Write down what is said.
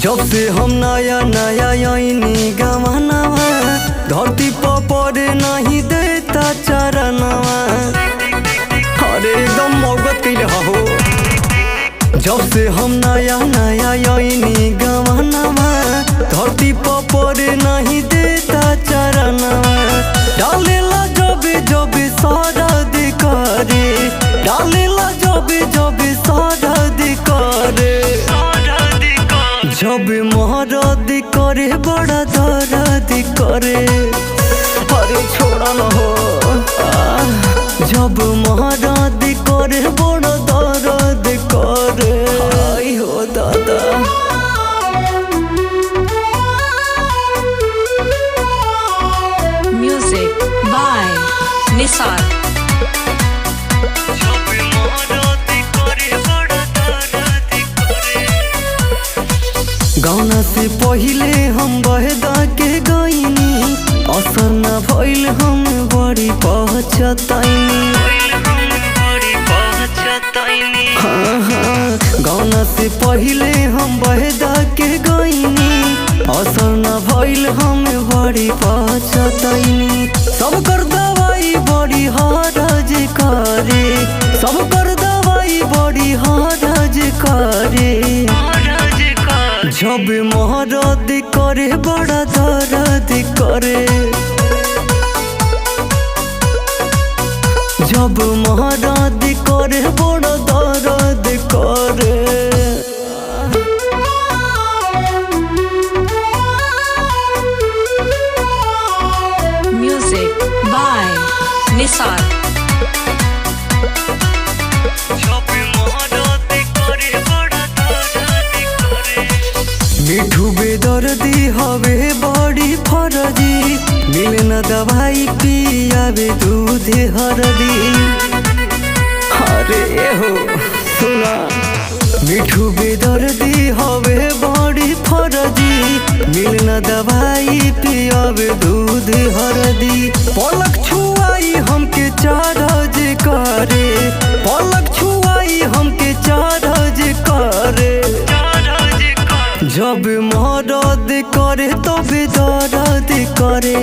जब से हम नया नया आईनी गवानवा धरती पर पड़े नहीं देता चरणवा। अरे एकदम मौगत कैले हो। जब से हम नया नया आईनी गवानवा धरती पर पड़े नहीं देता चरणवा। डालेला जब जब सरद करे, डालेला जब जब सरद करे, जब महरद करे बड़ा दर्द करे। अरे छोड़ा न हो। जब महरद करे बड़ा दर्द करे। आई हो दादा। Music by Nisar। गाना से पहले हम बहदा के गईनी, असर न भइल हम बड़ी पहचतैनी। हाँ हाँ, गाना से पहले हम बहदा के गईनी, असर न भइल हम बड़ी पहचतैनी। सब कर दवाई बड़ी हरज करे, सब कर दवाई बड़ी हरज करे। जब महरद करे बड़ा दर्द करे, जब महरद करे बड़ा दर्द करे। Music by Nisar। मिठू बेदर्दी हवे बड़ी फरजी, मिले न दवाई पियावे दूध हरदी। अरे हो सुना, मिठू बेदर्दी हवे बड़ी फरजी, मिले न दवाई पियावे दूध हरदी। पलक छुआई हमके चारज करे, पलक छुआई हमके चारज करे। जब महरद करे तब दर्द करे।